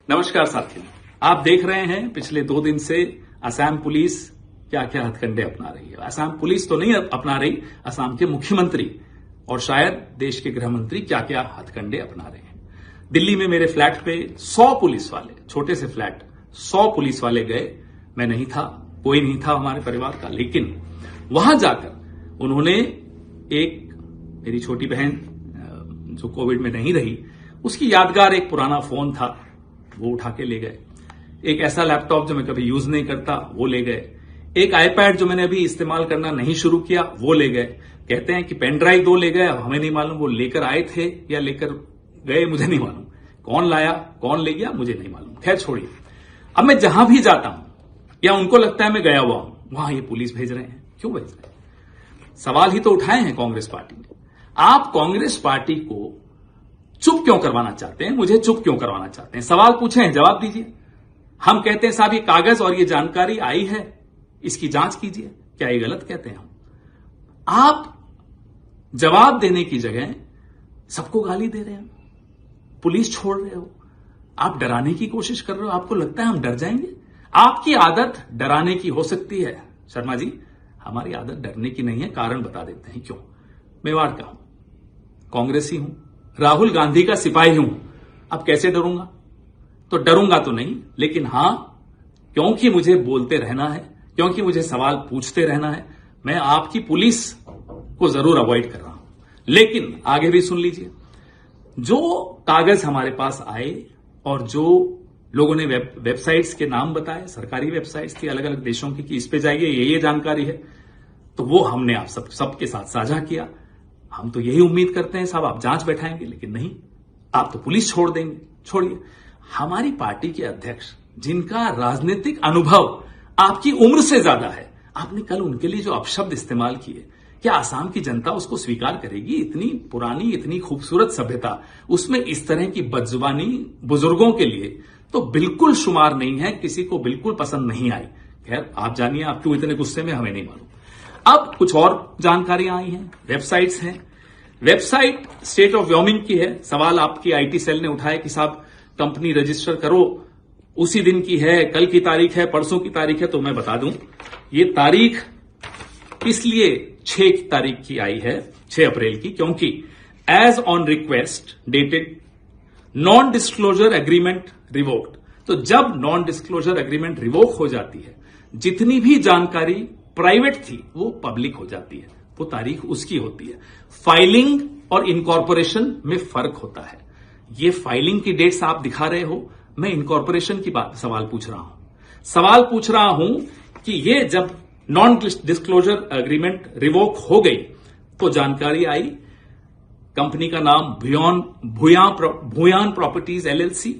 नमस्कार साथियों, आप देख रहे हैं पिछले 2 दिन से असम पुलिस क्या क्या हथकंडे अपना रही है। असम पुलिस तो नहीं अपना रही, असम के मुख्यमंत्री और शायद देश के गृह मंत्री क्या क्या हथकंडे अपना रहे हैं। दिल्ली में मेरे फ्लैट पे 100 पुलिस वाले, छोटे से फ्लैट 100 पुलिस वाले गए। मैं नहीं था, कोई नहीं था हमारे परिवार का, लेकिन वहां जाकर उन्होंने मेरी छोटी बहन जो कोविड में नहीं रही, उसकी यादगार एक पुराना फोन था, वो उठा के ले गए। एक ऐसा लैपटॉप जो मैं कभी यूज नहीं करता, वो ले गए। एक आईपैड जो मैंने अभी इस्तेमाल करना नहीं शुरू किया, वो ले गए। कहते हैं कि पेन ड्राइव 2 ले गए। अब हमें नहीं मालूम वो लेकर आए थे या लेकर गए, मुझे नहीं मालूम। कौन लाया, कौन ले गया, मुझे नहीं मालूम। खैर छोड़िए। अब मैं जहां भी जाता हूं या उनको लगता है मैं गया हुआ हूं, वहां ये पुलिस भेज रहे हैं। क्यों भेज रहे हैं? सवाल ही तो उठाए हैं कांग्रेस पार्टी ने। आप कांग्रेस पार्टी को चुप क्यों करवाना चाहते हैं? मुझे चुप क्यों करवाना चाहते हैं? सवाल पूछे हैं, जवाब दीजिए। हम कहते हैं साहब ये कागज और ये जानकारी आई है, इसकी जांच कीजिए। क्या ये गलत कहते हैं हम? आप जवाब देने की जगह सबको गाली दे रहे हैं, पुलिस छोड़ रहे हो, आप डराने की कोशिश कर रहे हो। आपको लगता है हम डर जाएंगे? आपकी आदत डराने की हो सकती है शर्मा जी, हमारी आदत डरने की नहीं है। कारण बता देते हैं क्यों। मेवाड़ का हूं, कांग्रेसी हूं, राहुल गांधी का सिपाही हूं। अब कैसे डरूंगा? तो डरूंगा तो नहीं, लेकिन हां, क्योंकि मुझे बोलते रहना है, क्योंकि मुझे सवाल पूछते रहना है, मैं आपकी पुलिस को जरूर अवॉइड कर रहा हूं। लेकिन आगे भी सुन लीजिए। जो कागज हमारे पास आए और जो लोगों ने वेबसाइट्स के नाम बताए, सरकारी वेबसाइट्स थी अलग अलग देशों की, कि इस पे जाइए, ये जानकारी है, तो वो हमने आप सबके साथ साझा किया। हम तो यही उम्मीद करते हैं साहब आप जांच बैठाएंगे, लेकिन नहीं, आप तो पुलिस छोड़ देंगे। छोड़िए, हमारी पार्टी के अध्यक्ष जिनका राजनीतिक अनुभव आपकी उम्र से ज्यादा है, आपने कल उनके लिए जो अपशब्द इस्तेमाल किए, क्या आसाम की जनता उसको स्वीकार करेगी? इतनी पुरानी, इतनी खूबसूरत सभ्यता, उसमें इस तरह की बदजुबानी बुजुर्गों के लिए तो बिल्कुल शुमार नहीं है, किसी को बिल्कुल पसंद नहीं आई। खैर आप जानिए, आप क्यों इतने गुस्से में, हमें नहीं मालूम। अब कुछ और जानकारियां आई हैं, वेबसाइट्स हैं। वेबसाइट स्टेट ऑफ व्योमिंग की है। सवाल आपकी आईटी सेल ने उठाया कि साहब कंपनी रजिस्टर करो, उसी दिन की है, कल की तारीख है, परसों की तारीख है। तो मैं बता दूं, ये तारीख इसलिए 6 तारीख की आई है, 6 अप्रैल की, क्योंकि as on request dated non disclosure agreement revoked. तो जब नॉन डिस्क्लोजर एग्रीमेंट रिवोक हो जाती है, जितनी भी जानकारी प्राइवेट थी वो पब्लिक हो जाती है, वो तारीख उसकी होती है। फाइलिंग और इनकॉर्पोरेशन में फर्क होता है। ये फाइलिंग की डेट्स आप दिखा रहे हो, मैं इनकॉर्पोरेशन की बात सवाल पूछ रहा हूं। सवाल पूछ रहा हूं कि ये जब नॉन डिस्क्लोजर एग्रीमेंट रिवोक हो गई तो जानकारी आई, कंपनी का नाम भूयान प्रॉपर्टीज एलएलसी,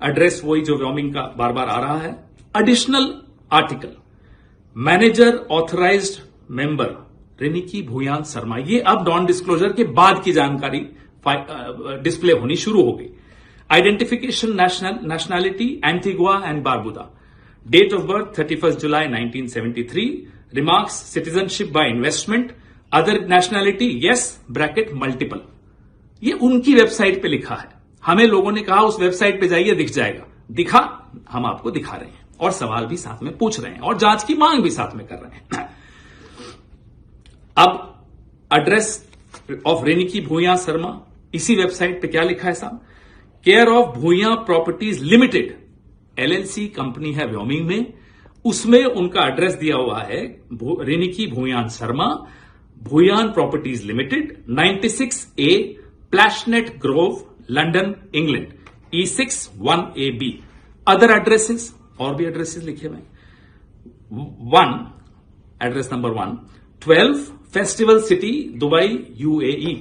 एड्रेस वही जो व्योमिंग का बार बार आ रहा है। Additional article, manager authorised member Reniki Bhuyan Sharma. ये अब नॉन डिस्क्लोजर के बाद की जानकारी डिस्प्ले होनी शुरू हो गई। Identification nationality Antigua and Barbuda, date of birth 31 July 1973, remarks citizenship by investment, other nationality yes bracket multiple. ये उनकी वेबसाइट पे लिखा है। हमें लोगों ने कहा उस वेबसाइट पे जाइए, दिख जाएगा। दिखा, हम आपको दिखा रहे हैं और सवाल भी साथ में पूछ रहे हैं और जांच की मांग भी साथ में कर रहे हैं। अब एड्रेस ऑफ रेनिकी भूया शर्मा, इसी वेबसाइट पे क्या लिखा है साहब? Care of Bhuya properties limited LLC company है व्योमिंग में, उसमें उनका एड्रेस दिया हुआ है रेनिकी Bhuyan Sharma, Bhuyan properties limited, 96A Plashet Grove, London, England, E61AB। Other addresses, और भी एड्रेसेस लिखे हुए। 1 address number 1, 12 festival city, Dubai, UAE।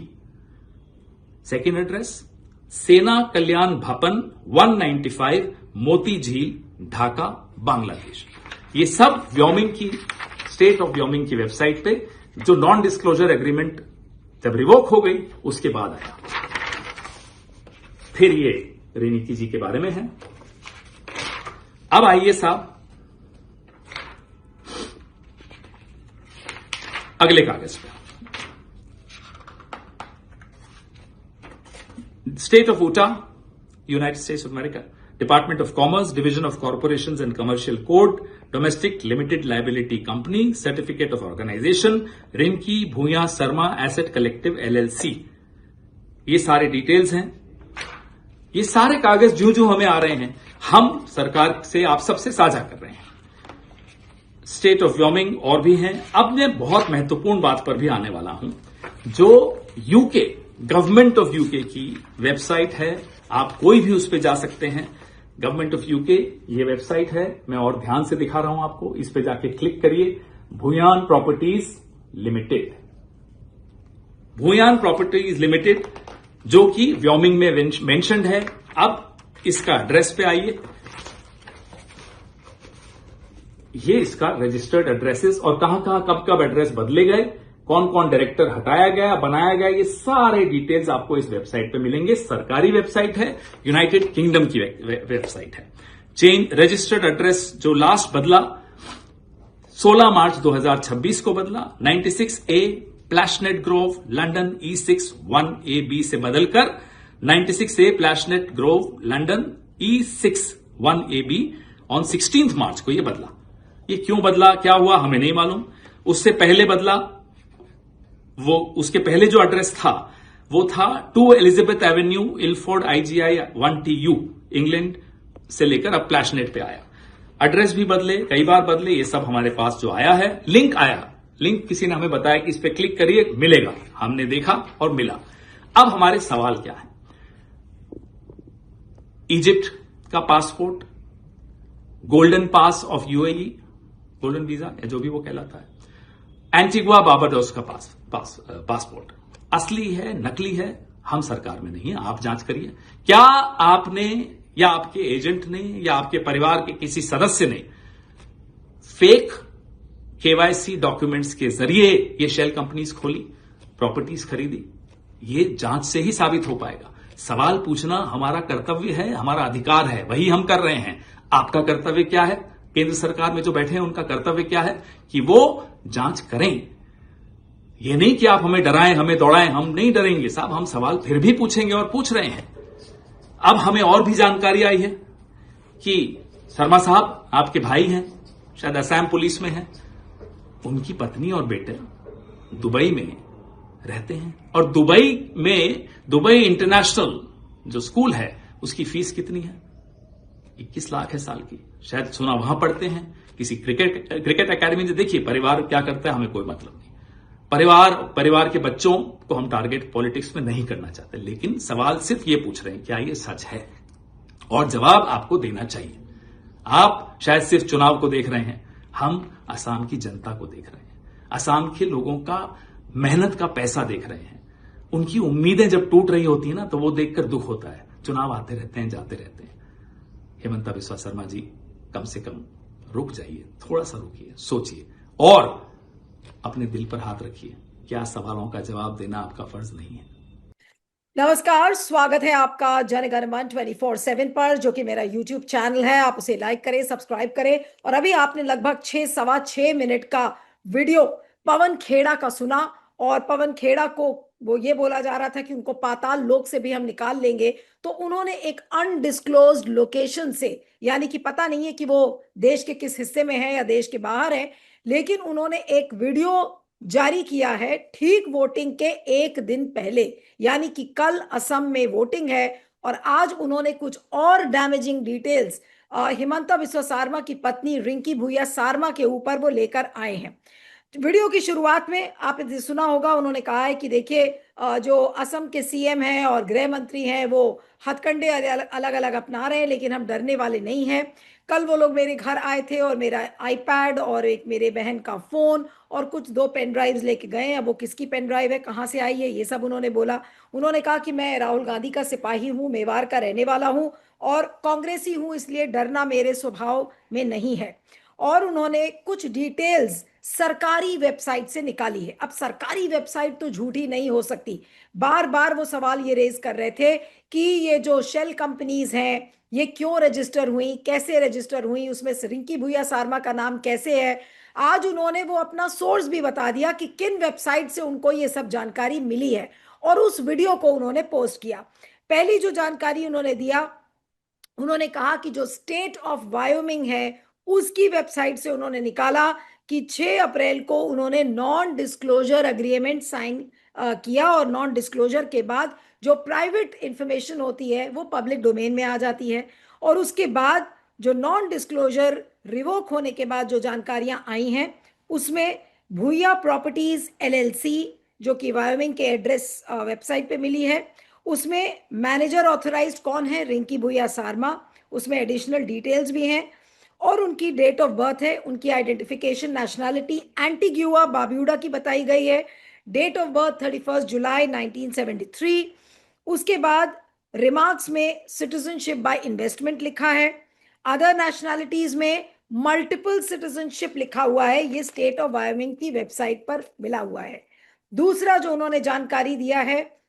Second address, Sena Kalyan भवन, 195 मोती झील, ढाका, बांग्लादेश। ये सब व्योमिंग की, स्टेट ऑफ व्योमिंग की वेबसाइट पे, जो नॉन डिस्क्लोजर एग्रीमेंट जब रिवोक हो गई उसके बाद आया। फिर ये रेनिकी जी के बारे में है। अब आइए साहब अगले कागज पे। State of Utah, United States of America, department of commerce, division of corporations and commercial code, domestic limited liability company, certificate of organization, Rinki Bhuya Sharma asset collective LLC. ये सारे डिटेल्स हैं। ये सारे कागज जो जो हमें आ रहे हैं, हम सरकार से, आप सबसे साझा कर रहे हैं। स्टेट ऑफ व्योमिंग और भी हैं। अब मैं बहुत महत्वपूर्ण बात पर भी आने वाला हूं, जो यूके, गवर्नमेंट ऑफ यूके की वेबसाइट है। आप कोई भी उस पर जा सकते हैं। गवर्नमेंट ऑफ यूके ये वेबसाइट है। मैं और ध्यान से दिखा रहा हूं आपको। इस पे जाके क्लिक करिए। Bhuyan properties limited, Bhuyan properties limited, जो कि व्योमिंग में मेंशन्ड है। अब इसका एड्रेस पे आइए। ये इसका रजिस्टर्ड एड्रेसेस और कहां कहां कब कब एड्रेस बदले गए, कौन कौन डायरेक्टर हटाया गया, बनाया गया, ये सारे डिटेल्स आपको इस वेबसाइट पे मिलेंगे। सरकारी वेबसाइट है, यूनाइटेड किंगडम की वेबसाइट है। चेंज रजिस्टर्ड एड्रेस जो लास्ट बदला 16 मार्च 2026 को बदला, 96A Plashet Grove London E6 1AB से बदलकर 96A Plashet Grove London E6 1AB on 16 March को यह बदला। ये क्यों बदला, क्या हुआ, हमें नहीं मालूम। उससे पहले बदला, वो उसके पहले जो एड्रेस था वो था 2 Elizabeth Avenue Ilford IGI 1TU England से लेकर अब प्लैशनेट पे आया। एड्रेस भी बदले, कई बार बदले। ये सब हमारे पास जो आया है, लिंक आया, लिंक किसी ने हमें बताया कि इस पे क्लिक करिए, मिलेगा। हमने देखा और मिला। अब हमारे सवाल क्या है? इजिप्ट का passport, Golden Pass of UAE, golden visa या जो भी वो कहलाता है, एंटीगुआ बारबाडोस का पासपोर्ट असली है, नकली है, हम सरकार में नहीं है, आप जांच करिए। क्या आपने या आपके एजेंट ने या आपके परिवार के किसी सदस्य ने फेक KYC डॉक्यूमेंट्स के जरिए ये शेल कंपनीज खोली, प्रॉपर्टीज खरीदी? ये जांच से ही साबित हो पाएगा। सवाल पूछना हमारा कर्तव्य है, हमारा अधिकार है, वही हम कर रहे हैं। आपका कर्तव्य क्या है? केंद्र सरकार में जो बैठे हैं उनका कर्तव्य क्या है कि वो जांच करें। ये नहीं कि आप हमें डराएं, हमें दौड़ाएं। हम नहीं डरेंगे साहब, हम सवाल फिर भी पूछेंगे और पूछ रहे हैं। अब हमें और भी जानकारी आई है कि शर्मा साहब आपके भाई हैं, शायद असम पुलिस में हैं, उनकी पत्नी और बेटे दुबई में रहते हैं। और दुबई इंटरनेशनल जो स्कूल है उसकी फीस कितनी है? 21 लाख है साल की। शायद सुना वहां पढ़ते हैं किसी क्रिकेट एकेडमी में। देखिए परिवार क्या करता है हमें कोई मतलब नहीं। परिवार के बच्चों को हम टारगेट पॉलिटिक्स में नहीं करना चाहते, लेकिन सवाल सिर्फ ये पूछ रहे हैं क्या ये सच है, और जवाब आपको देना चाहिए। आप शायद सिर्फ चुनाव को देख रहे हैं, हम असम की जनता को देख रहे हैं, असम के लोगों का मेहनत का पैसा देख रहे हैं। उनकी उम्मीदें जब टूट रही होती है ना, तो वो देखकर दुख होता है। चुनाव आते रहते हैं, जाते रहते हैं। हेमंता बिस्वा शर्मा जी, कम से कम रुक जाइए, थोड़ा सा रुकिए, सोचिए और अपने दिल पर हाथ रखिए। क्या सवालों का जवाब देना आपका फर्ज नहीं है? नमस्कार, स्वागत है आपका जनगण मन 24/7 पर, जो कि मेरा YouTube चैनल है। आप उसे लाइक करें, सब्सक्राइब करें। और अभी आपने लगभग 6-6.25 मिनट का वीडियो पवन खेड़ा का सुना, और पवन खेड़ा को वो ये बोला जा रहा था कि उनको पाताल लोक से भी हम निकाल लेंगे। तो उन्होंने एक अनडिस्क्लोज्ड लोकेशन से, यानी कि पता नहीं है कि वो देश के किस हिस्से में है या देश के बाहर है, लेकिन उन्होंने एक वीडियो जारी किया है ठीक वोटिंग के एक दिन पहले, यानी कि कल असम में वोटिंग है। और आज उन्होंने कुछ और डैमेजिंग डिटेल्स हिमंता बिस्वा शर्मा की पत्नी रिंकी भूया शर्मा के ऊपर वो लेकर आए हैं। वीडियो की शुरुआत में आपने सुना होगा, उन्होंने कहा है कि देखिए जो असम के CM हैं और गृह मंत्री हैं वो हथकंडे अलग अलग अपना रहे हैं, लेकिन हम डरने वाले नहीं हैं। कल वो लोग मेरे घर आए थे और मेरा iPad और एक मेरे बहन का फोन और कुछ 2 पेन ड्राइव्स लेके गए। अब वो किसकी पेन ड्राइव है, कहाँ से आई है, ये सब उन्होंने बोला। उन्होंने कहा कि मैं राहुल गांधी का सिपाही हूँ, मेवाड़ का रहने वाला हूँ और कांग्रेसी हूँ, इसलिए डरना मेरे स्वभाव में नहीं है। और उन्होंने कुछ डिटेल्स सरकारी वेबसाइट से निकाली है। अब सरकारी वेबसाइट तो झूठी नहीं हो सकती। बार बार वो सवाल ये रेज कर रहे थे कि ये जो शेल कंपनीज हैं ये क्यों रजिस्टर हुई, कैसे रजिस्टर हुई, उसमें रिंकी भूया शर्मा का नाम कैसे है। आज उन्होंने वो अपना सोर्स भी बता दिया कि किन वेबसाइट से उनको ये सब जानकारी मिली है, और उस वीडियो को उन्होंने पोस्ट किया। पहली जो जानकारी उन्होंने दिया उन्होंने कहा कि जो स्टेट ऑफ वायोमिंग है उसकी वेबसाइट से उन्होंने निकाला कि 6 अप्रैल को उन्होंने नॉन डिस्क्लोजर अग्रीमेंट साइन किया, और नॉन डिस्क्लोजर के बाद जो प्राइवेट इंफॉर्मेशन होती है वो पब्लिक डोमेन में आ जाती है। और उसके बाद जो नॉन डिस्क्लोजर रिवोक होने के बाद जो जानकारियां आई हैं उसमें भूया प्रॉपर्टीज एलएलसी, जो कि वायोमिंग के एड्रेस वेबसाइट पे मिली है, उसमें मैनेजर ऑथराइज्ड कौन है, रिंकी भूया सारमा, उसमें एडिशनल डिटेल्स भी हैं, और उनकी डेट ऑफ बर्थ है, उनकी आइडेंटिफिकेशन नेशनैलिटी एंटीग्युआ बारबुडा की बताई गई है, डेट ऑफ बर्थ 31 जुलाई 1973। उसके बाद रिमार्क्स में सिटीजनशिप बाय इन्वेस्टमेंट लिखा है, अदर नेशनैलिटीज में मल्टीपल सिटीजनशिप लिखा हुआ है, ये स्टेट ऑफ वायोमिंग की वेबसाइट पर मिला हुआ है। दूसरा जो उन्होंने जानकारी दिया है,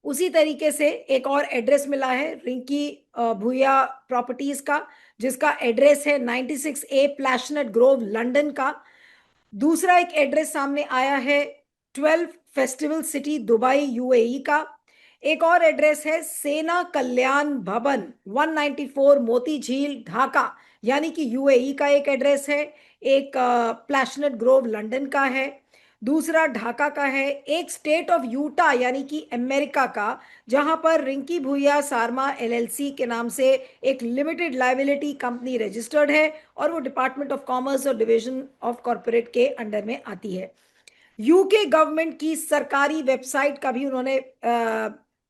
उसी तरीके से एक और एड्रेस मिला है रिंकी भूया प्रॉपर्टीज का, जिसका एड्रेस है 96A प्लैशनेट ग्रोव लंदन का। दूसरा एक एड्रेस सामने आया है 12 फेस्टिवल सिटी दुबई यूएई का। एक और एड्रेस है सेना कल्याण भवन 194 मोती झील ढाका, यानी कि यूएई का एक एड्रेस है। एक प्लैशनेट ग्रोव लंदन का है, दूसरा ढाका का है। एक स्टेट ऑफ यूटा यानी कि अमेरिका का, जहां पर रिंकी भूया सारमा एलएलसी के नाम से एक लिमिटेड लाइबिलिटी कंपनी रजिस्टर्ड है, और वो डिपार्टमेंट ऑफ कॉमर्स और डिवीजन ऑफ कॉरपोरेट के अंडर में आती है। यूके गवर्नमेंट की सरकारी वेबसाइट का भी उन्होंने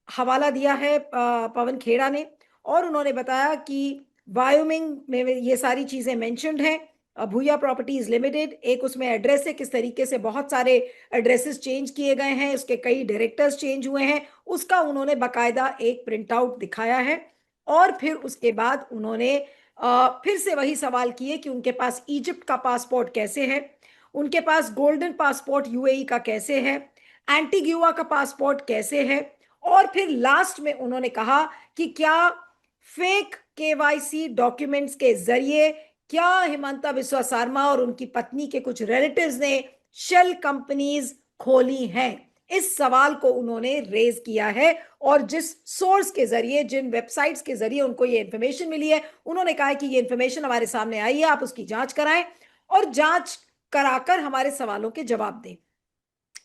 हवाला दिया है पवन खेड़ा ने, और उन्होंने बताया कि वायोमिंग में ये सारी चीजें मेंशन्ड हैं। भूया प्रॉपर्टीज लिमिटेड, एक उसमें एड्रेस है, किस तरीके से बहुत सारे एड्रेसेस चेंज किए गए हैं, उसके कई डायरेक्टर्स चेंज हुए हैं, उसका उन्होंने बाकायदा एक प्रिंट आउट दिखाया है। और फिर उसके बाद उन्होंने फिर से वही सवाल किए कि उनके पास इजिप्ट का पासपोर्ट कैसे है, उनके पास गोल्डन पासपोर्ट यूएई का कैसे है, एंटीग्युआ का पासपोर्ट कैसे है, और फिर लास्ट में उन्होंने कहा कि क्या फेक केवाईसी डॉक्यूमेंट्स के जरिए क्या हिमंता बिस्वा शर्मा और उनकी पत्नी के कुछ रिलेटिव्स ने शेल कंपनीज खोली हैं। इस सवाल को उन्होंने रेज किया है, और जिस सोर्स के जरिए, जिन वेबसाइट्स के जरिए उनको ये इंफॉर्मेशन मिली है, उन्होंने कहा है कि ये इंफॉर्मेशन हमारे सामने आई है, आप उसकी जांच कराएं और जांच कराकर हमारे सवालों के जवाब दें।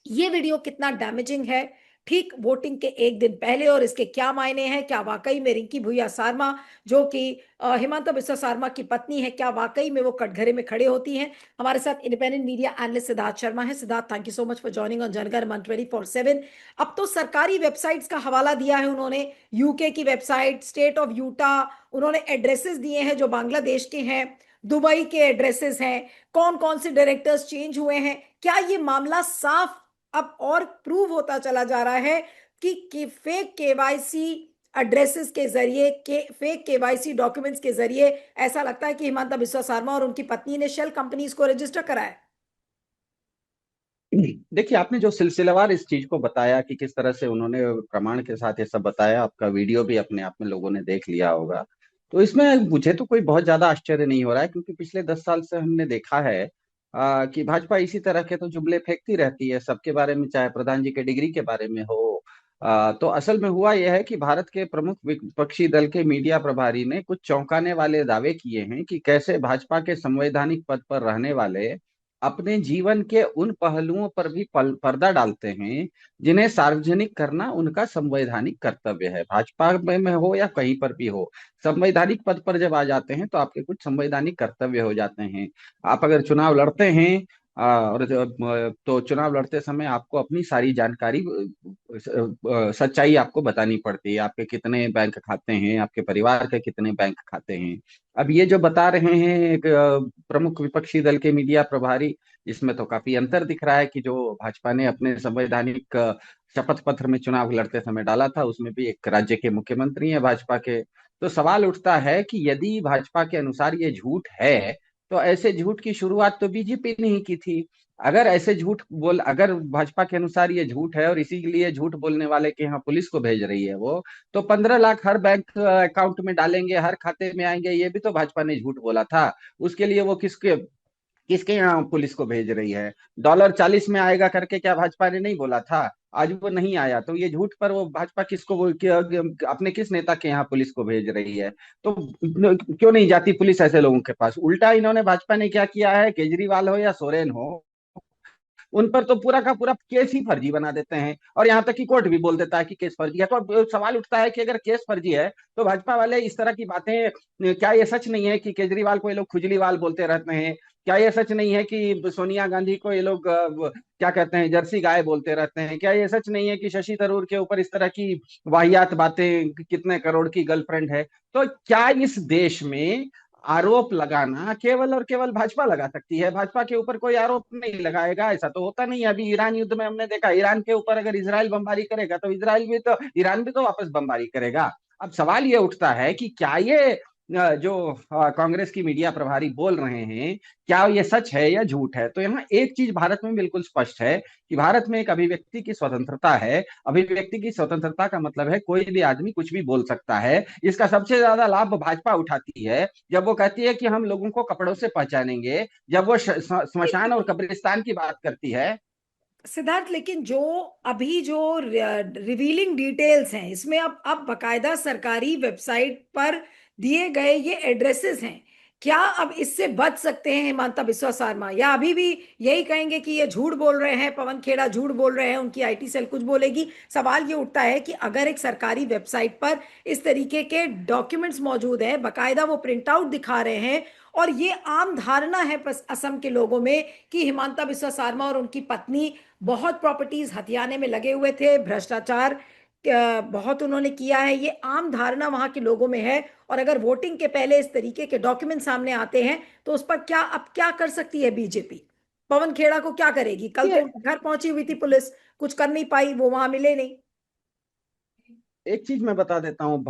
ये वीडियो कितना डैमेजिंग है ठीक वोटिंग के एक दिन पहले, और इसके क्या मायने हैं, क्या वाकई में रिंकी भूया सारमा जो कि हिमंता बिस्वा शर्मा की पत्नी है, क्या वाकई में वो कटघरे में खड़े होती हैं। हमारे साथ independent media analyst Siddharth Sharma है। Siddharth, thank you so much for joining on Janganman 24/7। अब तो सरकारी वेबसाइट्स का हवाला दिया है उन्होंने, यूके की वेबसाइट, स्टेट ऑफ यूटा, उन्होंने एड्रेसेस दिए हैं जो बांग्लादेश के हैं, दुबई के एड्रेसेस हैं, कौन कौन से डायरेक्टर्स चेंज हुए हैं। क्या ये मामला साफ अब और प्रूव होता चला जा रहा है कि फेक केवाईसी एड्रेसेस के जरिए, फेक केवाईसी डॉक्यूमेंट्स के जरिए ऐसा लगता है कि हिमंता बिस्वा शर्मा और उनकी पत्नी ने शेल कंपनीज को रजिस्टर कराया। देखिए, आपने जो सिलसिलेवार इस चीज को बताया कि किस तरह से उन्होंने प्रमाण के साथ ये सब बताया, आपका वीडियो भी अपने आप में लोगों ने देख लिया होगा, तो इसमें मुझे तो कोई बहुत ज्यादा आश्चर्य नहीं हो रहा है, क्योंकि पिछले 10 साल से हमने देखा है कि भाजपा इसी तरह के तो जुमले फेंकती रहती है सबके बारे में, चाहे प्रधान जी के डिग्री के बारे में हो। तो असल में हुआ यह है कि भारत के प्रमुख विपक्षी दल के मीडिया प्रभारी ने कुछ चौंकाने वाले दावे किए हैं कि कैसे भाजपा के संवैधानिक पद पर रहने वाले अपने जीवन के उन पहलुओं पर भी पर्दा डालते हैं जिन्हें सार्वजनिक करना उनका संवैधानिक कर्तव्य है। भाजपा में हो या कहीं पर भी हो, संवैधानिक पद पर जब आ जाते हैं तो आपके कुछ संवैधानिक कर्तव्य हो जाते हैं। आप अगर चुनाव लड़ते हैं और तो चुनाव लड़ते समय आपको अपनी सारी जानकारी, सच्चाई आपको बतानी पड़ती है। आपके कितने बैंक खाते हैं, आपके परिवार के कितने बैंक खाते हैं। अब ये जो बता रहे हैं एक प्रमुख विपक्षी दल के मीडिया प्रभारी, इसमें तो काफी अंतर दिख रहा है कि जो भाजपा ने अपने संवैधानिक शपथ पत्र में चुनाव लड़ते समय डाला था, उसमें भी एक राज्य के मुख्यमंत्री हैं भाजपा के। तो सवाल उठता है कि यदि भाजपा के अनुसार ये झूठ है, तो ऐसे झूठ की शुरुआत तो बीजेपी ने ही की थी। अगर भाजपा के अनुसार ये झूठ है और इसीलिए झूठ बोलने वाले के यहाँ पुलिस को भेज रही है वो, तो 15 लाख हर बैंक अकाउंट में डालेंगे, हर खाते में आएंगे, ये भी तो भाजपा ने झूठ बोला था। उसके लिए वो किसके किसके यहाँ पुलिस को भेज रही है? $40 में आएगा करके क्या भाजपा ने नहीं बोला था? आज वो नहीं आया, तो ये झूठ पर वो भाजपा किसको अपने किस नेता के यहाँ पुलिस को भेज रही है? तो क्यों नहीं जाती पुलिस ऐसे लोगों के पास? उल्टा इन्होंने, भाजपा ने क्या किया है, केजरीवाल हो या सोरेन हो, उन पर तो पूरा का पूरा केस ही फर्जी बना देते हैं, और यहाँ तक कि कोर्ट भी बोल देता है कि केस फर्जी है। तो अब सवाल उठता है कि अगर केस फर्जी है तो भाजपा वाले इस तरह की बातें, क्या ये सच नहीं है कि केजरीवाल को ये लोग खुजलीवाल बोलते रहते हैं? क्या ये सच नहीं है कि सोनिया गांधी को ये लोग क्या कहते हैं, जर्सी गाय बोलते रहते हैं? क्या ये सच नहीं है कि शशि थरूर के ऊपर इस तरह की वाहियात बातें, कितने करोड़ की गर्लफ्रेंड है? तो क्या इस देश में आरोप लगाना केवल और केवल भाजपा लगा सकती है? भाजपा के ऊपर कोई आरोप नहीं लगाएगा? ऐसा तो होता नहीं है। अभी ईरान युद्ध में हमने देखा, ईरान के ऊपर अगर इसराइल बमबारी करेगा तो ईरान भी तो वापस बमबारी करेगा। अब सवाल ये उठता है कि क्या ये जो कांग्रेस की मीडिया प्रभारी बोल रहे हैं, क्या ये सच है या झूठ है? तो यहाँ एक चीज भारत में बिल्कुल स्पष्ट है कि भारत में एक अभिव्यक्ति की स्वतंत्रता है। अभिव्यक्ति की स्वतंत्रता का मतलब है कोई भी आदमी कुछ भी बोल सकता है। इसका सबसे ज्यादा लाभ भाजपा उठाती है जब वो कहती है कि हम लोगों को कपड़ों से पहचानेंगे, जब वो स्मशान और कब्रिस्तान की बात करती है। सिद्धार्थ, लेकिन जो अभी जो रिवीलिंग डिटेल्स हैं इसमें अब बकायदा सरकारी वेबसाइट पर दिए गए ये एड्रेसेस हैं। क्या अब इससे बच सकते हैं हिमांता बिस्वा शर्मा, या अभी भी यही कहेंगे कि ये झूठ बोल रहे हैं, पवन खेड़ा झूठ बोल रहे हैं, उनकी आईटी सेल कुछ बोलेगी? सवाल ये उठता है कि अगर एक सरकारी वेबसाइट पर इस तरीके के डॉक्यूमेंट्स मौजूद हैं, बकायदा वो प्रिंट आउट दिखा रहे हैं, और ये आम धारणा है असम के लोगों में कि हिमांता बिस्वा शर्मा और उनकी पत्नी बहुत प्रॉपर्टीज हथियाने में लगे हुए थे, भ्रष्टाचार बहुत उन्होंने किया है, ये आम धारणा वहां के लोगों में है। और अगर वोटिंग के पहले इस तरीके के डॉक्यूमेंट सामने आते हैं तो उस पर क्या कर सकती है बीजेपी? पवन खेड़ा को क्या करेगी? कल तो ये उनके घर पहुंची हुई थी पुलिस, कुछ कर नहीं पाई, वो वहां मिले नहीं। एक चीज मैं बता देता हूँ,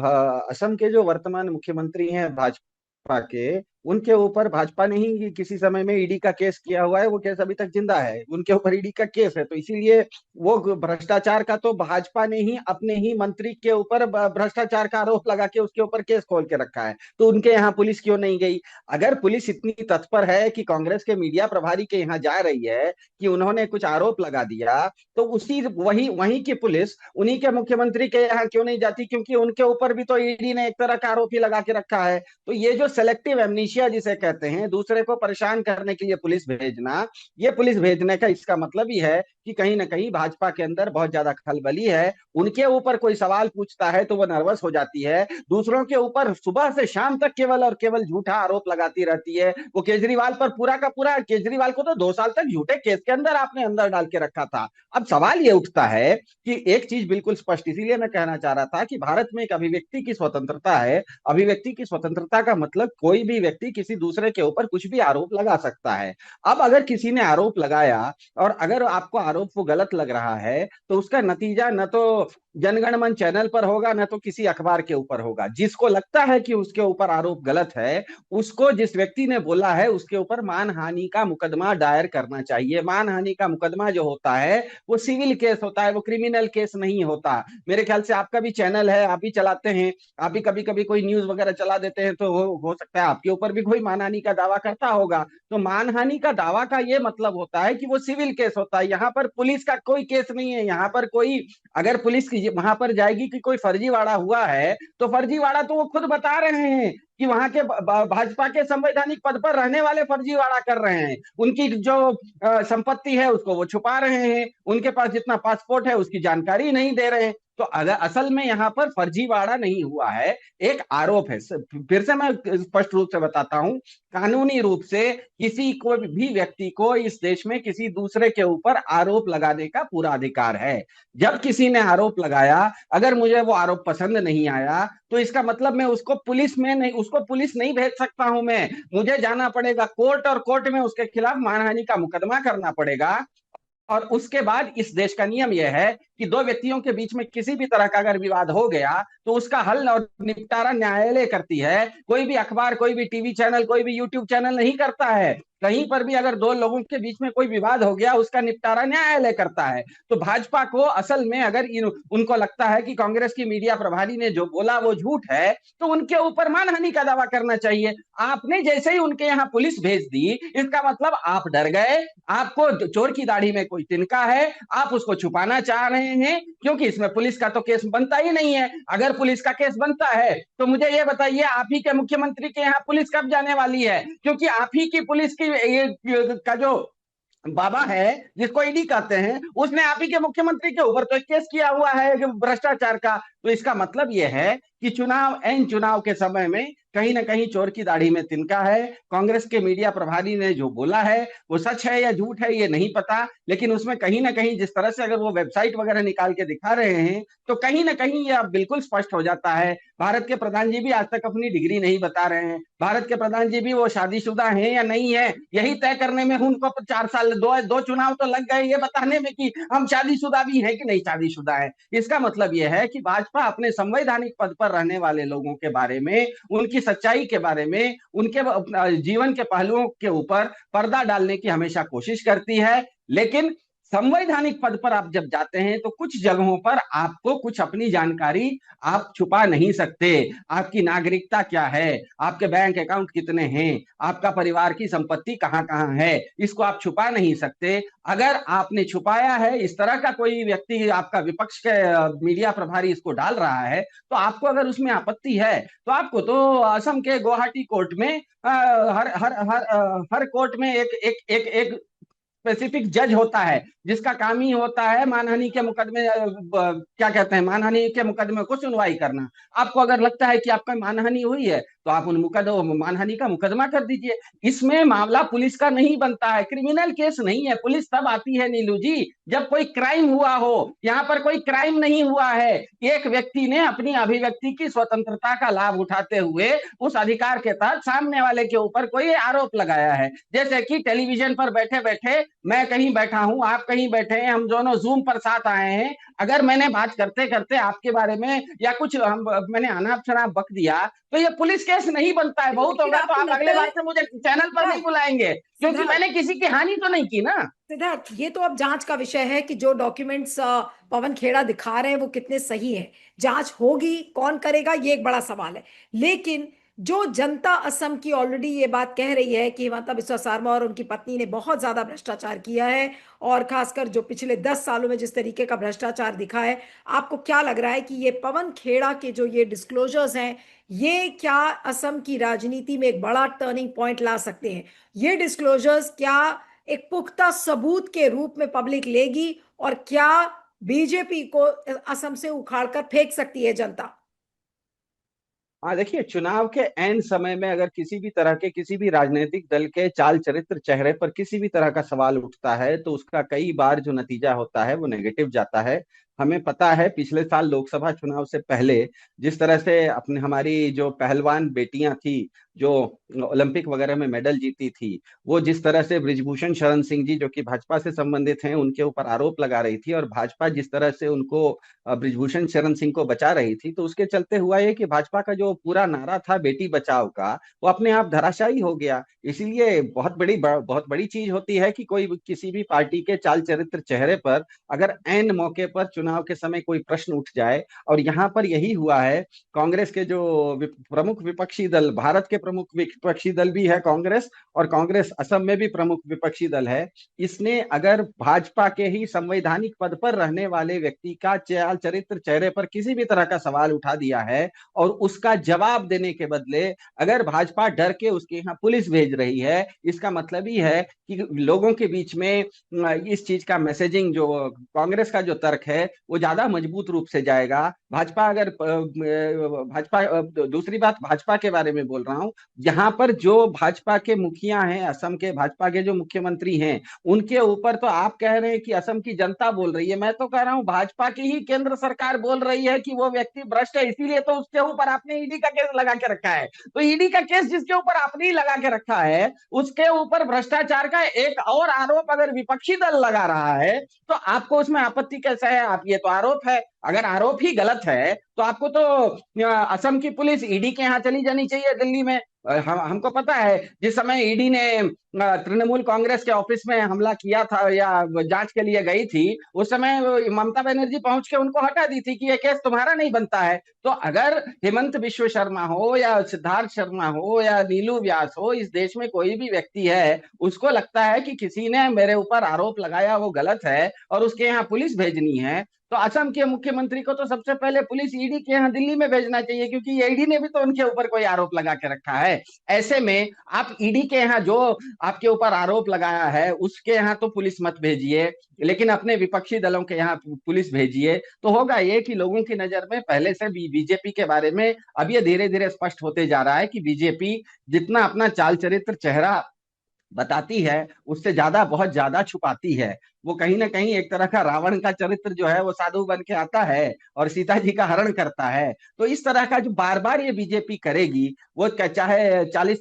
असम के जो वर्तमान मुख्यमंत्री हैं भाजपा के, उनके ऊपर भाजपा ने ही किसी समय में ईडी का केस किया हुआ है। वो केस अभी तक जिंदा है, उनके ऊपर ईडी का केस है। तो इसीलिए वो भ्रष्टाचार का तो भाजपा ने ही अपने ही मंत्री के ऊपर भ्रष्टाचार का आरोप लगा के उसके ऊपर केस खोल के रखा है। तो उनके यहाँ पुलिस क्यों नहीं गई? अगर पुलिस इतनी तत्पर है कि कांग्रेस के मीडिया प्रभारी के यहाँ जा रही है कि उन्होंने कुछ आरोप लगा दिया, तो उसी वही वहीं की पुलिस उन्हीं के मुख्यमंत्री के यहाँ क्यों नहीं जाती? क्योंकि उनके ऊपर भी तो ईडी ने एक तरह का आरोप ही लगा के रखा है। तो ये जो सेलेक्टिव एमनीशिया जिसे कहते हैं, दूसरे को परेशान करने के लिए पुलिस भेजना, ये पुलिस भेजने का इसका मतलब ही है कि कहीं ना कहीं भाजपा के अंदर बहुत ज्यादा खलबली है। उनके ऊपर कोई सवाल पूछता है तो वो नर्वस हो जाती है, दूसरों के ऊपर सुबह से शाम तक केवल और केवल झूठा आरोप लगाती रहती है। वो केजरीवाल पर पूरा का पूरा, केजरीवाल को तो 2 साल तक झूठे केस के अंदर आपने अंदर डाल के रखा था। अब सवाल ये उठता है कि एक चीज बिल्कुल स्पष्ट, इसीलिए मैं कहना चाह रहा था कि भारत में एक अभिव्यक्ति की स्वतंत्रता है। अभिव्यक्ति की स्वतंत्रता का मतलब कोई भी व्यक्ति किसी दूसरे के ऊपर कुछ भी आरोप लगा सकता है। अब अगर किसी ने आरोप लगाया और अगर आपको आरोप वो गलत लग रहा है, तो उसका नतीजा न तो जनगण मन चैनल पर होगा, न तो किसी अखबार के ऊपर होगा। जिसको लगता है कि उसके ऊपर आरोप गलत है, उसको, जिस व्यक्ति ने बोला है, उसके ऊपर मानहानि का मुकदमा दायर करना चाहिए। मानहानि का मुकदमा जो होता है वो सिविल केस होता है, वो क्रिमिनल केस नहीं होता। मेरे ख्याल से आपका भी चैनल है, आप भी चलाते हैं, आप भी कभी कभी कोई न्यूज वगैरह चला देते हैं, तो हो सकता है आपके ऊपर भी कोई मानहानि का दावा करता होगा। तो मानहानि का दावा का ये मतलब होता है कि वो सिविल केस होता है। यहाँ पर पुलिस का कोई केस नहीं है। यहाँ पर कोई, अगर पुलिस की वहां पर जाएगी कि कोई फर्जीवाड़ा हुआ है, तो फर्जीवाड़ा तो वो खुद बता रहे हैं कि वहां के भाजपा के संवैधानिक पद पर रहने वाले फर्जीवाड़ा कर रहे हैं। उनकी जो संपत्ति है उसको वो छुपा रहे हैं, उनके पास जितना पासपोर्ट है उसकी जानकारी नहीं दे रहे हैं। तो अगर असल में यहाँ पर फर्जीवाड़ा नहीं हुआ है, एक आरोप है। फिर से मैं स्पष्ट रूप से बताता हूं, कानूनी रूप से किसी को भी व्यक्ति को इस देश में किसी दूसरे के ऊपर आरोप लगाने का पूरा अधिकार है। जब किसी ने आरोप लगाया, अगर मुझे वो आरोप पसंद नहीं आया, तो इसका मतलब मैं उसको पुलिस नहीं भेज सकता हूं। मुझे जाना पड़ेगा कोर्ट, और कोर्ट में उसके खिलाफ मानहानि का मुकदमा करना पड़ेगा। और उसके बाद इस देश का नियम यह है कि दो व्यक्तियों के बीच में किसी भी तरह का अगर विवाद हो गया तो उसका हल और निपटारा न्यायालय करती है। कोई भी अखबार, कोई भी टीवी चैनल, कोई भी यूट्यूब चैनल नहीं करता है। कहीं पर भी अगर दो लोगों के बीच में कोई विवाद हो गया, उसका निपटारा न्यायालय करता है। तो भाजपा को असल में अगर उनको लगता है कि कांग्रेस की मीडिया प्रभारी ने जो बोला वो झूठ है, तो उनके ऊपर मानहानि का दावा करना चाहिए। आपने जैसे ही उनके यहाँ पुलिस भेज दी, इसका मतलब आप डर गए, आपको चोर की दाढ़ी में कोई तिनका है, आप उसको छुपाना चाह रहे हैं, क्योंकि इसमें पुलिस का तो केस बनता ही नहीं है। अगर पुलिस का केस बनता है तो मुझे ये बताइए, आप ही के मुख्यमंत्री के यहाँ पुलिस कब जाने वाली है? क्योंकि आप ही की पुलिस की का जो बाबा है, जिसको ईडी कहते हैं, उसने आप ही के मुख्यमंत्री के ऊपर तो एक केस किया हुआ है भ्रष्टाचार का। तो इसका मतलब यह है कि एन चुनाव के समय में कहीं ना कहीं चोर की दाढ़ी में तिनका है। कांग्रेस के मीडिया प्रभारी ने जो बोला है वो सच है या झूठ है ये नहीं पता, लेकिन उसमें कहीं ना कहीं जिस तरह से अगर वो वेबसाइट वगैरह निकाल के दिखा रहे हैं, तो कहीं ना कहीं ये अब बिल्कुल स्पष्ट हो जाता है। भारत के प्रधान जी भी आज तक अपनी डिग्री नहीं बता रहे हैं। भारत के प्रधान जी भी वो शादीशुदा हैं या नहीं है, यही तय करने में उनको 4 साल, दो चुनाव तो लग गए ये बताने में कि हम शादीशुदा भी हैं कि नहीं शादीशुदा है। इसका मतलब यह है कि भाजपा अपने संवैधानिक पद पर रहने वाले लोगों के बारे में, उनकी सच्चाई के बारे में, उनके जीवन के पहलुओं के ऊपर पर्दा डालने की हमेशा कोशिश करती है। लेकिन संवैधानिक पद पर आप जब जाते हैं तो कुछ जगहों पर आपको कुछ अपनी जानकारी आप छुपा नहीं सकते। आपकी नागरिकता क्या है, आपके बैंक अकाउंट कितने हैं, आपका परिवार की संपत्ति कहां कहां है, इसको आप छुपा नहीं सकते। अगर आपने छुपाया है, इस तरह का कोई व्यक्ति आपका विपक्ष के मीडिया प्रभारी इसको डाल रहा है, तो आपको अगर उसमें आपत्ति है तो आपको तो असम के गुवाहाटी कोर्ट में हर कोर्ट में एक स्पेसिफिक जज होता है, जिसका काम ही होता है मानहानि के मुकदमे, क्या कहते हैं, मानहानि के मुकदमे को सुनवाई करना। आपको अगर लगता है कि आपका मानहानि हुई है तो आप उन मानहानि का मुकदमा कर दीजिए। इसमें मामला पुलिस का नहीं बनता है, क्रिमिनल केस नहीं है। पुलिस तब आती है नीलू जी जब कोई क्राइम हुआ हो। यहाँ पर कोई क्राइम नहीं हुआ है। एक व्यक्ति ने अपनी अभिव्यक्ति की स्वतंत्रता का लाभ उठाते हुए उस अधिकार के तहत सामने वाले के ऊपर कोई आरोप लगाया है। जैसे कि टेलीविजन पर बैठे बैठे मैं कहीं बैठा हूं, आप कहीं बैठे हैं, हम दोनों जूम पर साथ आए हैं, अगर मैंने बात करते करते आपके बारे में या कुछ मैंने अनाप शनाप बक दिया तो ये पुलिस केस नहीं बनता है। बहुत लेकिन होगा तो आपको आप अगले लगता बार है से मुझे चैनल पर नहीं बुलाएंगे, क्योंकि सिद्धार्थ, मैंने किसी की हानि तो नहीं की ना। सिद्धार्थ, ये तो अब जांच का विषय है कि जो डॉक्यूमेंट्स पवन खेड़ा दिखा रहे हैं वो कितने सही है। जांच होगी, कौन करेगा ये एक बड़ा सवाल है। लेकिन जो जनता असम की ऑलरेडी ये बात कह रही है कि हिमंता बिस्वा शर्मा और उनकी पत्नी ने बहुत ज्यादा भ्रष्टाचार किया है, और खासकर जो पिछले 10 सालों में जिस तरीके का भ्रष्टाचार दिखा है, आपको क्या लग रहा है कि ये पवन खेड़ा के जो ये डिस्क्लोजर्स हैं, ये क्या असम की राजनीति में एक बड़ा टर्निंग पॉइंट ला सकते हैं? ये डिस्क्लोजर्स क्या एक पुख्ता सबूत के रूप में पब्लिक लेगी, और क्या बीजेपी को असम से उखाड़कर फेंक सकती है जनता? हाँ देखिए, चुनाव के एन समय में अगर किसी भी तरह के किसी भी राजनीतिक दल के चाल चरित्र चेहरे पर किसी भी तरह का सवाल उठता है तो उसका कई बार जो नतीजा होता है वो नेगेटिव जाता है। हमें पता है पिछले साल लोकसभा चुनाव से पहले जिस तरह से अपने हमारी जो पहलवान बेटियां थी, जो ओलंपिक वगैरह में मेडल जीती थी, वो जिस तरह से ब्रिजभूषण शरण सिंह जी जो कि भाजपा से संबंधित हैं उनके ऊपर आरोप लगा रही थी, और भाजपा जिस तरह से उनको ब्रिजभूषण शरण सिंह को बचा रही थी, तो उसके चलते हुआ ये कि भाजपा का जो पूरा नारा था बेटी बचाओ का, वो अपने आप धराशायी हो गया। इसीलिए बहुत बड़ी चीज होती है कि कोई किसी भी पार्टी के चाल चरित्र चेहरे पर अगर एन मौके पर चुनाव के समय कोई प्रश्न उठ जाए, और यहाँ पर यही हुआ है। कांग्रेस के जो प्रमुख विपक्षी दल, भारत के प्रमुख विपक्षी दल भी है कांग्रेस, और कांग्रेस असम में भी प्रमुख विपक्षी दल है। इसने अगर भाजपा के ही संवैधानिक पद पर रहने वाले व्यक्ति का चाल चरित्र चेहरे पर किसी भी तरह का सवाल उठा दिया है, और उसका जवाब देने के बदले अगर भाजपा डर के उसके यहाँ पुलिस भेज रही है, इसका मतलब ही है कि लोगों के बीच में इस चीज का मैसेजिंग, जो कांग्रेस का जो तर्क है वो ज्यादा मजबूत रूप से जाएगा। भाजपा अगर भाजपा दूसरी बात भाजपा के बारे में बोल रहा हूं, यहाँ पर जो भाजपा के मुखिया हैं, असम के भाजपा के जो मुख्यमंत्री हैं, उनके ऊपर तो आप कह रहे हैं कि असम की जनता बोल रही है, मैं तो कह रहा हूं भाजपा की ही केंद्र सरकार बोल रही है कि वो व्यक्ति भ्रष्ट है, इसीलिए तो उसके ऊपर आपने ईडी का केस लगा के रखा है। तो ईडी का केस जिसके ऊपर आपने ही लगा के रखा है, उसके ऊपर भ्रष्टाचार का एक और आरोप अगर विपक्षी दल लगा रहा है तो आपको उसमें आपत्ति कैसे है? आप, ये तो आरोप है, अगर आरोप ही गलत है तो आपको तो असम की पुलिस ईडी के यहाँ चली जानी चाहिए दिल्ली में, हमको पता है जिस समय ईडी ने तृणमूल कांग्रेस के ऑफिस में हमला किया था या जांच के लिए गई थी, उस समय ममता बनर्जी पहुंच के उनको हटा दी थी कि ये केस तुम्हारा नहीं बनता है। तो अगर हेमंत बिश्व शर्मा हो या सिद्धार्थ शर्मा हो या नीलू व्यास हो, इस देश में कोई भी व्यक्ति है, उसको लगता है कि किसी ने मेरे ऊपर आरोप लगाया वो गलत है और उसके यहाँ पुलिस भेजनी है, तो असम के मुख्यमंत्री को तो सबसे पहले पुलिस ईडी के यहाँ दिल्ली में भेजना चाहिए, क्योंकि ईडी ने भी तो उनके ऊपर कोई आरोप लगा के रखा है। ऐसे में आप ईडी के यहाँ जो आपके ऊपर आरोप लगाया है उसके यहाँ तो पुलिस मत भेजिए, लेकिन अपने विपक्षी दलों के यहाँ पुलिस भेजिए। तो होगा ये कि लोगों की नजर में पहले से भी बीजेपी के बारे में अब ये धीरे धीरे स्पष्ट होते जा रहा है कि बीजेपी जितना अपना चाल चरित्र चेहरा बताती है उससे ज्यादा बहुत ज्यादा छुपाती है। वो कहीं ना कहीं एक तरह का रावण का चरित्र जो है वो साधु बन के आता है और सीता जी का हरण करता है। तो इस तरह का जो बार बार ये बीजेपी करेगी, वो चाहे 40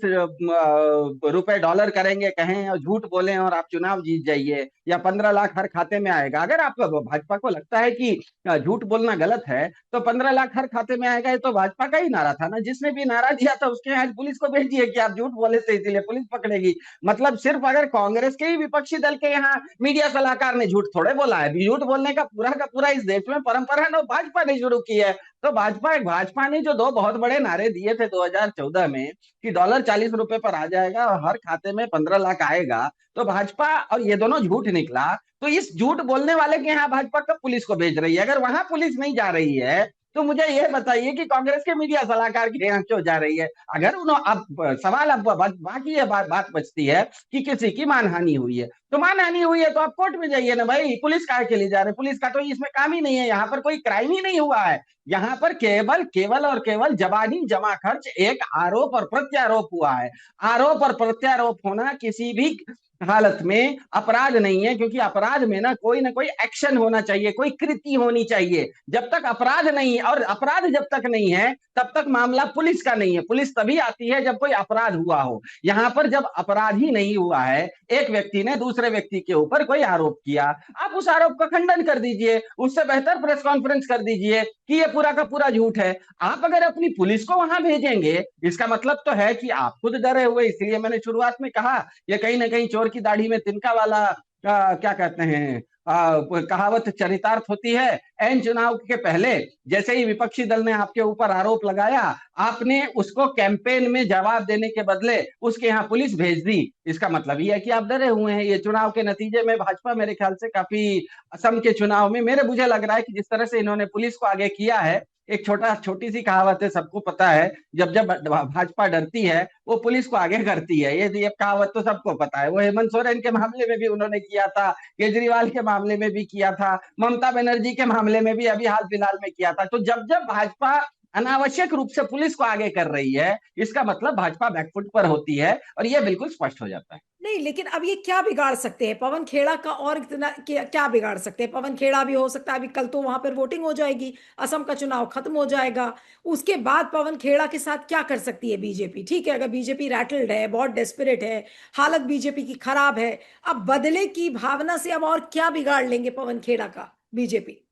रुपए डॉलर करेंगे कहें और झूठ बोलें और आप चुनाव जीत जाइए, या 15 लाख हर खाते में आएगा। अगर आप भाजपा को लगता है कि झूठ बोलना गलत है, तो 15 लाख हर खाते में आएगा, ये तो भाजपा का ही नारा था ना। जिसने भी नारा दिया था उसके आज पुलिस को भेजिए कि आप झूठ बोले थे इसीलिए पुलिस पकड़ेगी। मतलब सिर्फ अगर कांग्रेस के ही विपक्षी दल के यहाँ मीडिया सलाहकार ने झूठ थोड़े बोला है, झूठ बोलने का पूरा इस देश में परंपरा ना भाजपा ने शुरू की है। तो भाजपा ने जो दो बहुत बड़े नारे दिए थे 2014 में कि डॉलर 40 रुपए पर आ जाएगा और हर खाते में 15 लाख आएगा, तो भाजपा और ये दोनों झूठ निकला। तो इस झूठ बोलने वाले के यहाँ भाजपा कब पुलिस को भेज रही है? अगर वहां पुलिस नहीं जा रही है तो मुझे ये बताइए कि कांग्रेस के मीडिया सलाहकार के यहाँ क्यों जा रही है? अगर उन्होंने अब सवाल अब बाकी ये बात बचती है कि किसी की मानहानि हुई है, तो मानहानि हुई है तो आप कोर्ट में जाइए ना भाई, पुलिस काहे के लिए जा रहे? पुलिस का तो इसमें काम ही नहीं है, यहाँ पर कोई क्राइम ही नहीं हुआ है। यहाँ पर केवल केवल और केवल जबानी जमा खर्च एक आरोप और प्रत्यारोप हुआ है। आरोप और प्रत्यारोप होना किसी भी हालत में अपराध नहीं है, क्योंकि अपराध में ना कोई एक्शन होना चाहिए, कोई कृति होनी चाहिए। जब तक अपराध नहीं है, और अपराध जब तक नहीं है तब तक मामला पुलिस का नहीं है। पुलिस तभी आती है जब कोई अपराध हुआ हो। यहाँ पर जब अपराध ही नहीं हुआ है, एक व्यक्ति ने दूसरे व्यक्ति के ऊपर कोई आरोप किया, आप उस आरोप का खंडन कर दीजिए, उससे बेहतर प्रेस कॉन्फ्रेंस कर दीजिए कि ये पूरा का पूरा झूठ है। आप अगर अपनी पुलिस को वहां भेजेंगे, इसका मतलब तो है कि आप खुद डरे हुए। इसलिए मैंने शुरुआत में कहा, ये कहीं ना कहीं चोर की दाढ़ी में तिनका वाला क्या कहते हैं कहावत चरितार्थ होती है। एन चुनाव के पहले जैसे ही विपक्षी दल ने आपके ऊपर आरोप लगाया, आपने उसको कैंपेन में जवाब देने के बदले उसके यहाँ पुलिस भेज दी। इसका मतलब ये है कि आप डरे हुए हैं। ये चुनाव के नतीजे में भाजपा मेरे ख्याल से काफी, असम के चुनाव में मुझे लग रहा है कि जिस तरह से इन्होंने पुलिस को आगे किया है, एक छोटी सी कहावत है, सबको पता है, जब जब भाजपा डरती है वो पुलिस को आगे करती है। ये कहावत तो सबको पता है। वो हेमंत सोरेन के मामले में भी उन्होंने किया था, केजरीवाल के मामले में भी किया था, ममता बनर्जी के मामले में भी अभी हाल फिलहाल में किया था। तो जब जब भाजपा अनावश्यक रूप से पुलिस को आगे कर रही है, इसका मतलब भाजपा बैकफुट पर होती है, और यह बिल्कुल स्पष्ट हो जाता है। नहीं, लेकिन अब ये क्या बिगाड़ सकते हैं पवन खेड़ा का? और इतना क्या बिगाड़ सकते हैं? पवन खेड़ा भी हो सकता है, अभी कल तो वहां पर वोटिंग हो जाएगी, असम का चुनाव खत्म हो जाएगा, उसके बाद पवन खेड़ा के साथ क्या कर सकती है बीजेपी? ठीक है, अगर बीजेपी रैटल्ड है, बहुत डेस्परेट है, हालत बीजेपी की खराब है, अब बदले की भावना से अब और क्या बिगाड़ लेंगे पवन खेड़ा का बीजेपी?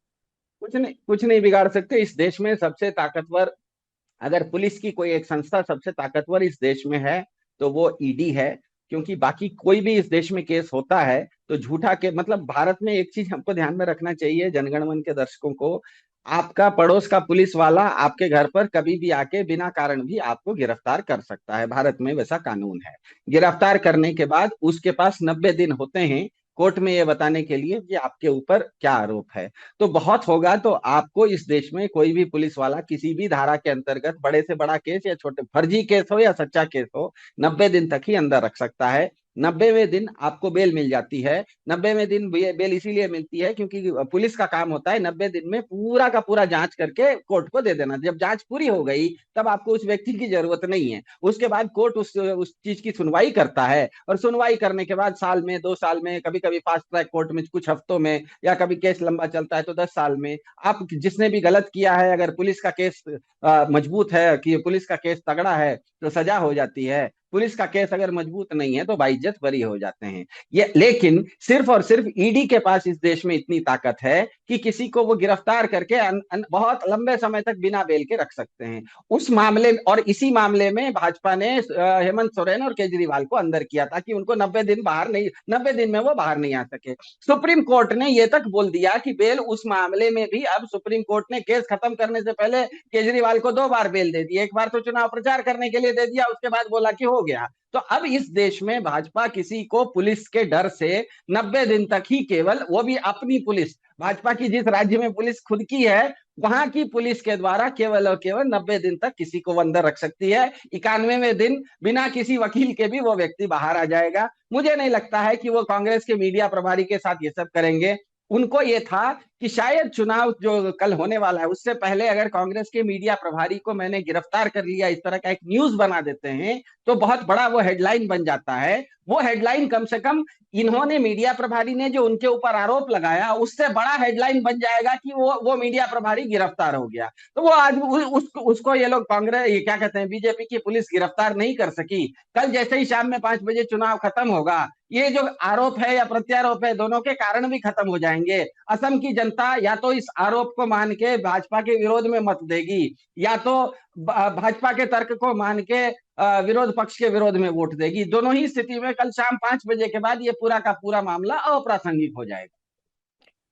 कुछ नहीं बिगाड़ सकते। इस देश में सबसे ताकतवर, अगर पुलिस की कोई एक संस्था सबसे ताकतवर इस देश में है तो वो ईडी है। क्योंकि बाकी कोई भी इस देश में केस होता है तो झूठा के मतलब, भारत में एक चीज हमको ध्यान में रखना चाहिए, जनगण मन के दर्शकों को, आपका पड़ोस का पुलिस वाला आपके घर पर कभी भी आके बिना कारण भी आपको गिरफ्तार कर सकता है। भारत में वैसा कानून है। गिरफ्तार करने के बाद उसके पास 90 दिन होते हैं कोर्ट में ये बताने के लिए कि आपके ऊपर क्या आरोप है। तो बहुत होगा तो आपको इस देश में कोई भी पुलिस वाला किसी भी धारा के अंतर्गत बड़े से बड़ा केस या छोटे फर्जी केस हो या सच्चा केस हो, 90 दिन तक ही अंदर रख सकता है। 90वें दिन आपको बेल मिल जाती है। 90वें दिन बेल इसीलिए मिलती है क्योंकि पुलिस का काम होता है 90 दिन में पूरा का पूरा जांच करके कोर्ट को दे देना। जब जांच पूरी हो गई तब आपको उस व्यक्ति की जरूरत नहीं है। उसके बाद कोर्ट उस चीज की सुनवाई करता है, और सुनवाई करने के बाद साल में, 2 साल में, कभी कभी फास्ट ट्रैक कोर्ट में कुछ हफ्तों में, या कभी केस लंबा चलता है तो 10 साल में, आप जिसने भी गलत किया है, अगर पुलिस का केस मजबूत है कि पुलिस का केस तगड़ा है तो सजा हो जाती है। पुलिस का केस अगर मजबूत नहीं है तो बाइज्जत बरी हो जाते हैं। ये लेकिन सिर्फ और सिर्फ ईडी के पास इस देश में इतनी ताकत है कि किसी को वो गिरफ्तार करके बहुत लंबे समय तक बिना बेल के रख सकते हैं। उस मामले और इसी मामले में भाजपा ने हेमंत सोरेन और केजरीवाल को अंदर किया ताकि उनको 90 दिन में वो बाहर नहीं आ सके। सुप्रीम कोर्ट ने ये तक बोल दिया कि बेल उस मामले में भी, अब सुप्रीम कोर्ट ने केस खत्म करने से पहले केजरीवाल को 2 बार बेल दे दी। एक बार तो चुनाव प्रचार करने के लिए दे दिया, उसके बाद बोला कि हो गया। तो अब इस देश में भाजपा किसी को पुलिस के डर से 90 दिन तक ही, केवल वो भी अपनी पुलिस, भाजपा की जिस राज्य में पुलिस खुद की है वहां की पुलिस के द्वारा केवल और केवल 90 दिन तक किसी को अंदर रख सकती है। 91वें दिन बिना किसी वकील के भी वो व्यक्ति बाहर आ जाएगा। मुझे नहीं लगता है कि वो कांग्रेस के मीडिया प्रभारी के साथ ये सब करेंगे। उनको ये था कि शायद चुनाव जो कल होने वाला है उससे पहले अगर कांग्रेस के मीडिया प्रभारी को मैंने गिरफ्तार कर लिया, इस तरह का एक न्यूज बना देते हैं तो बहुत बड़ा वो हेडलाइन बन जाता है। वो हेडलाइन कम से कम इन्होंने, मीडिया प्रभारी ने जो उनके ऊपर आरोप लगाया, उससे बड़ा हेडलाइन बन जाएगा कि वो मीडिया प्रभारी गिरफ्तार हो गया। तो वो आज उसको ये लोग कांग्रेस, ये क्या कहते हैं, बीजेपी की पुलिस गिरफ्तार नहीं कर सकी। कल जैसे ही शाम में 5 बजे चुनाव खत्म होगा, ये जो आरोप है या प्रत्यारोप है, दोनों के कारण भी खत्म हो जाएंगे। असम की जनता या तो इस आरोप को मान के भाजपा के विरोध में मत देगी, या तो भाजपा के तर्क को मान के विरोध पक्ष के विरोध में वोट देगी। दोनों ही स्थिति में कल शाम 5 बजे के बाद ये पूरा का पूरा मामला अप्रासंगिक हो जाएगा।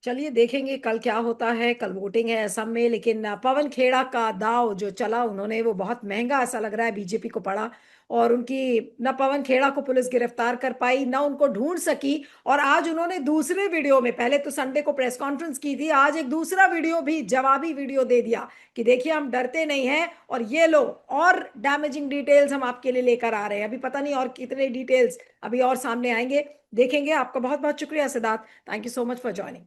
चलिए देखेंगे कल क्या होता है। कल वोटिंग है असम में, लेकिन पवन खेड़ा का दाव जो चला उन्होंने, वो बहुत महंगा ऐसा लग रहा है बीजेपी को पड़ा। और उनकी, न पवन खेड़ा को पुलिस गिरफ्तार कर पाई, ना उनको ढूंढ सकी। और आज उन्होंने दूसरे वीडियो में, पहले तो संडे को प्रेस कॉन्फ्रेंस की थी, आज एक दूसरा वीडियो भी, जवाबी वीडियो दे दिया कि देखिए हम डरते नहीं हैं और ये लो और डैमेजिंग डिटेल्स हम आपके लिए लेकर आ रहे हैं। अभी पता नहीं और कितने डिटेल्स अभी और सामने आएंगे, देखेंगे। आपका बहुत बहुत शुक्रिया Siddharth, thank you so much for joining.